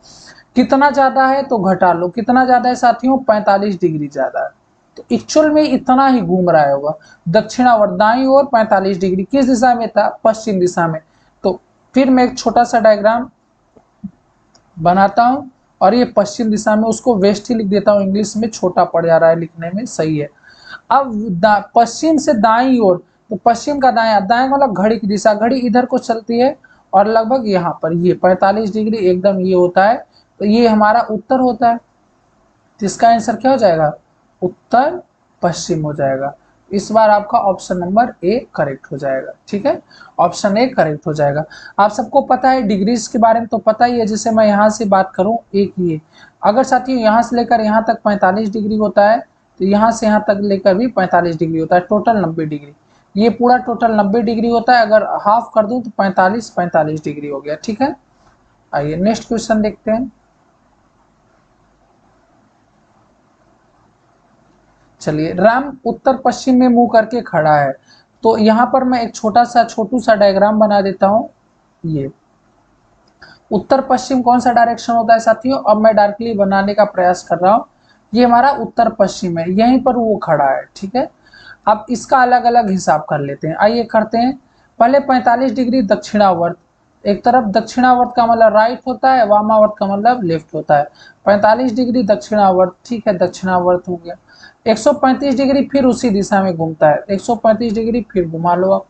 कितना ज्यादा है तो घटा लो, कितना ज्यादा है साथियों, 45 डिग्री ज्यादा है। तो एक्चुअल में इतना ही घूम रहा है होगा। दक्षिणावर्त दाईं ओर 45 डिग्री, किस दिशा में था, पश्चिम दिशा में। तो फिर मैं एक छोटा सा डायग्राम बनाता हूं, और ये पश्चिम दिशा में, उसको वेस्ट ही लिख देता हूं, इंग्लिश में छोटा पड़ जा रहा है लिखने में, सही है। अब पश्चिम से दाईं ओर, तो पश्चिम का दाया, दाएं मतलब घड़ी की दिशा, घड़ी इधर को चलती है, और लगभग यहाँ पर ये 45 डिग्री एकदम ये होता है। तो ये हमारा उत्तर होता है। तो इसका आंसर क्या हो जाएगा, उत्तर पश्चिम हो जाएगा। इस बार आपका ऑप्शन नंबर ए करेक्ट हो जाएगा। ठीक है, ऑप्शन ए करेक्ट हो जाएगा। आप सबको पता है डिग्रीज के बारे में, तो पता ही है। जैसे मैं यहाँ से बात करूँ, एक ये अगर साथियों यहाँ से लेकर यहाँ तक 45 डिग्री होता है, तो यहाँ से यहाँ तक लेकर भी 45 डिग्री होता है, टोटल 90 डिग्री। ये पूरा टोटल 90 डिग्री होता है। अगर हाफ कर दूं तो 45 डिग्री हो गया। ठीक है, आइए नेक्स्ट क्वेश्चन देखते हैं। चलिए, राम उत्तर पश्चिम में मुंह करके खड़ा है। तो यहाँ पर मैं एक छोटू सा डायग्राम बना देता हूँ। ये उत्तर पश्चिम कौन सा डायरेक्शन होता है साथियों, अब मैं डायरेक्टली बनाने का प्रयास कर रहा हूँ। ये हमारा उत्तर पश्चिम है, यहीं पर वो खड़ा है। ठीक है, अब इसका अलग अलग हिसाब कर लेते हैं। आइए करते हैं। पहले 45 डिग्री दक्षिणावर्त, एक तरफ दक्षिणावर्त का मतलब राइट होता है, वामावर्त का मतलब लेफ्ट होता है। 45 डिग्री दक्षिणावर्त, ठीक है, दक्षिणावर्त हो गया। 135 डिग्री फिर उसी दिशा में घूमता है, 135 डिग्री फिर घुमा लो आप।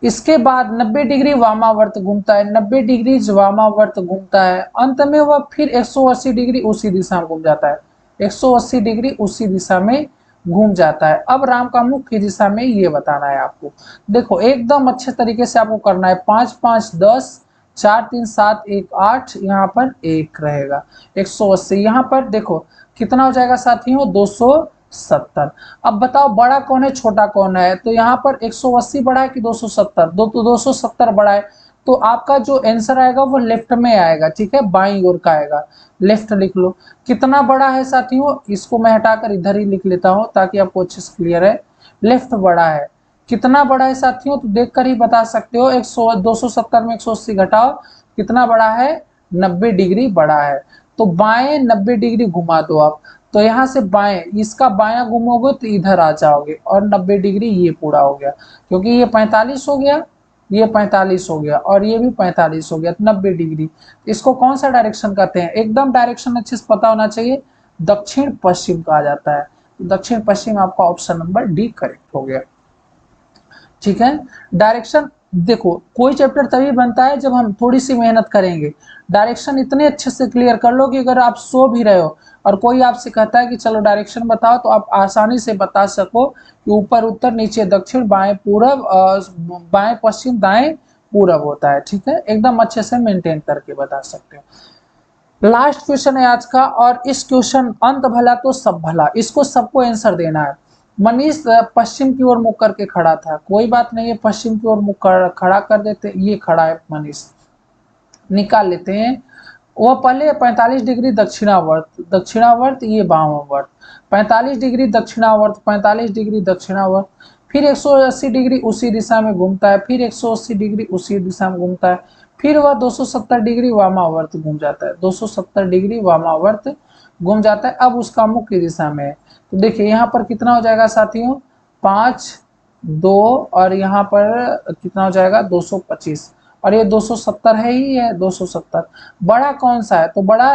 इसके बाद 90 डिग्री वामावर्त घूमता है, 90 डिग्री वामावर्त घूमता है। अंत में वह फिर 180 डिग्री उसी दिशा में घूम जाता है, 180 डिग्री उसी दिशा में घूम जाता है। अब राम का मुख्य दिशा में ये बताना है आपको। देखो एकदम अच्छे तरीके से आपको करना है। 5 5 10, 4 3 7 1 8, यहाँ पर 1 रहेगा, 180। यहाँ पर देखो कितना हो जाएगा साथियों, 270। अब बताओ बड़ा कौन है छोटा कौन है, तो यहाँ पर 180 बड़ा है कि 270, तो 270 बड़ा है। तो आपका जो आंसर आएगा वो लेफ्ट में आएगा। ठीक है, बाईं ओर का आएगा, लेफ्ट लिख लो। कितना बड़ा है साथियों, इसको मैं हटाकर इधर ही लिख लेता हूँ ताकि आपको अच्छे से क्लियर है। लेफ्ट बड़ा है। कितना बड़ा है साथियों, तो देखकर ही बता सकते हो। 270 में 180 घटाओ, कितना बड़ा है, 90 डिग्री बड़ा है। तो बाएं 90 डिग्री घुमा दो आप। तो यहाँ से बाएं, इसका बायां घूमोगे तो इधर आ जाओगे, और 90 डिग्री ये पूरा हो गया, क्योंकि ये 45 हो गया, ये 45 हो गया, और ये भी 45 हो गया, तो 90 डिग्री। इसको कौन सा डायरेक्शन कहते हैं, एकदम डायरेक्शन अच्छे से पता होना चाहिए, दक्षिण पश्चिम कहा जाता है। दक्षिण पश्चिम आपका ऑप्शन नंबर डी करेक्ट हो गया। ठीक है, डायरेक्शन देखो कोई चैप्टर तभी बनता है जब हम थोड़ी सी मेहनत करेंगे। डायरेक्शन इतने अच्छे से क्लियर कर लो कि अगर आप सो भी रहे हो और कोई आपसे कहता है कि चलो डायरेक्शन बताओ, तो आप आसानी से बता सको कि ऊपर उत्तर, नीचे दक्षिण, बाएं पूरब, बाएं पश्चिम, दाएं पूरब होता है। ठीक है, एकदम अच्छे से मेंटेन करके बता सकते हो। लास्ट क्वेश्चन है आज का, और इस क्वेश्चन अंत भला तो सब भला, इसको सबको आंसर देना है। मनीष पश्चिम की ओर मुख करके खड़ा था, कोई बात नहीं है, पश्चिम की ओर मुख खड़ा कर देते, ये खड़ा है मनीष, निकाल लेते हैं। वह पहले 45 डिग्री दक्षिणावर्त, दक्षिणावर्त ये वामावर्त, 45 डिग्री दक्षिणावर्त, 45 डिग्री दक्षिणावर्त, फिर 180 डिग्री उसी दिशा में घूमता है, फिर 180 डिग्री उसी दिशा में घूमता है, फिर वह 270 डिग्री वामावर्त घूम जाता है, 270 डिग्री वामावर्त घूम जाता है। अब उसका मुख की दिशा में है, तो देखिए यहाँ पर कितना हो जाएगा साथियों, 5, 2, और यहाँ पर कितना हो जाएगा 225, और ये 270 है ही है, 270। बड़ा कौन सा है, तो बड़ा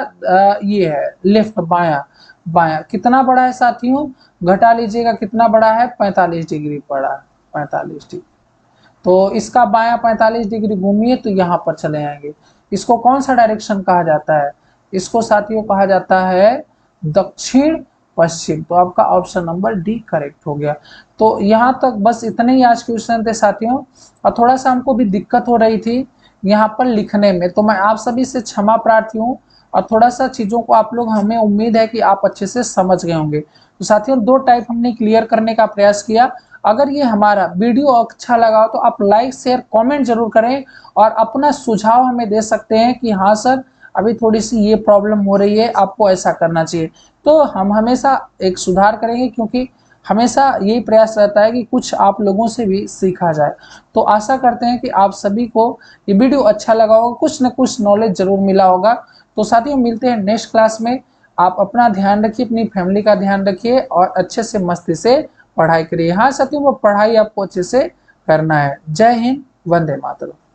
ये है लेफ्ट, बाया, बाया कितना बड़ा है साथियों, घटा लीजिएगा कितना बड़ा है, 45 डिग्री बड़ा है, 45 डिग्री। तो इसका बाया 45 डिग्री घूमिए तो यहाँ पर चले आएंगे। इसको कौन सा डायरेक्शन कहा जाता है, इसको साथियों कहा जाता है दक्षिण पश्चिम। तो आपका ऑप्शन नंबर डी करेक्ट हो गया। तो यहाँ तक बस इतने ही आज क्वेश्चन थे साथियों, और थोड़ा सा हमको भी दिक्कत हो रही थी यहाँ पर लिखने में, तो मैं आप सभी से क्षमा प्रार्थी हूँ, और थोड़ा सा चीजों को आप लोग, हमें उम्मीद है कि आप अच्छे से समझ गए होंगे। तो साथियों 2 टाइप हमने क्लियर करने का प्रयास किया। अगर ये हमारा वीडियो अच्छा लगा हो तो आप लाइक शेयर कमेंट जरूर करें, और अपना सुझाव हमें दे सकते हैं कि हाँ सर अभी थोड़ी सी ये प्रॉब्लम हो रही है, आपको ऐसा करना चाहिए। तो हम हमेशा एक सुधार करेंगे, क्योंकि हमेशा यही प्रयास रहता है कि कुछ आप लोगों से भी सीखा जाए। तो आशा करते हैं कि आप सभी को ये वीडियो अच्छा लगा होगा, कुछ न कुछ नॉलेज जरूर मिला होगा। तो साथियों मिलते हैं नेक्स्ट क्लास में। आप अपना ध्यान रखिए, अपनी फैमिली का ध्यान रखिए, और अच्छे से मस्ती से पढ़ाई करिए। हाँ साथियों, वो पढ़ाई आपको अच्छे से करना है। जय हिंद, वंदे मातरम।